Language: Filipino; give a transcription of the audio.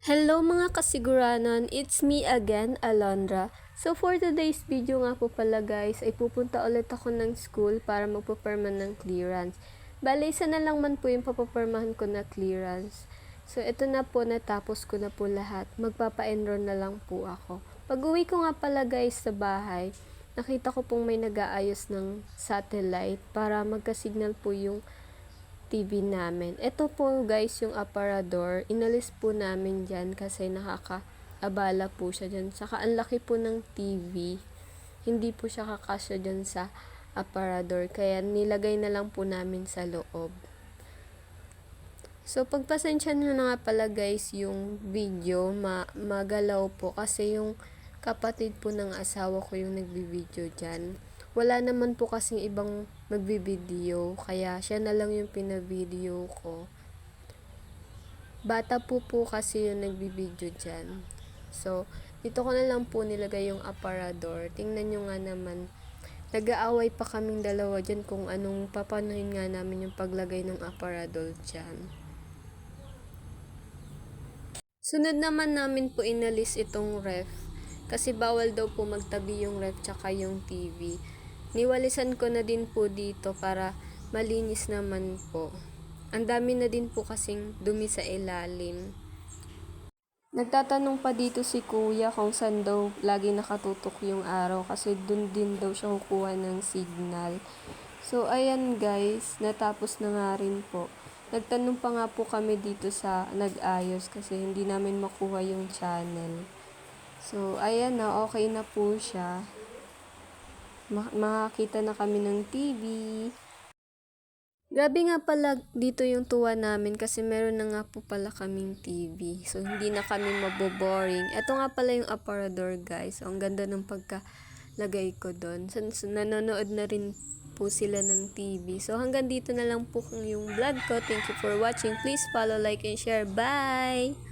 Hello mga kasiguranan, it's me again, Alondra. So for today's video nga po pala guys, ay pupunta ulit ako ng school para magpaperma ng clearance. Bale, isa na lang man po yung papapermahan ko na clearance. So ito na po, natapos ko na po lahat. Magpapa-enroll na lang po ako. Pag uwi ko nga pala guys sa bahay, nakita ko pong may nag-aayos ng satellite para magka-signal po yung TV namin. Ito po guys yung aparador. Inalis po namin dyan kasi nakakaabala po siya dyan. Saka ang laki po ng TV. Hindi po siya kakasya dyan sa aparador. Kaya nilagay na lang po namin sa loob. So pagpasensya nyo na nga pala guys yung video. Magalaw po kasi yung kapatid po ng asawa ko yung nagbi-video dyan. Wala naman po kasing ibang magbi-video, kaya siya na lang yung pina-video ko. Bata po kasi yung nagbi-video dyan. So, dito ko na lang po nilagay yung aparador. Tingnan nyo nga naman, nag-aaway pa kaming dalawa dyan kung anong papanuhin nga namin yung paglagay ng aparador dyan. Sunod naman namin po inalis itong ref. Kasi bawal daw po magtabi yung ref tsaka yung TV. Niwalisan ko na din po dito para malinis naman po. Ang dami na din po kasing dumi sa ilalim. Nagtatanong pa dito si kuya kung saan daw lagi nakatutok yung araw kasi dun din daw siya kukuha ng signal. So ayan guys, natapos na nga rin po. Nagtanong pa nga po kami dito sa nag-ayos kasi hindi namin makuha yung channel. So ayan na, okay na po siya. Makakita na kami ng TV. Grabe nga pala dito yung tuwa namin kasi meron na nga po pala kaming TV. So, hindi na kami maboboring. Ito nga pala yung aparador guys. So, ang ganda ng pagkalagay ko doon. So, nanonood na rin po sila ng TV. So, hanggang dito na lang po yung vlog ko. Thank you for watching. Please follow, like, and share. Bye!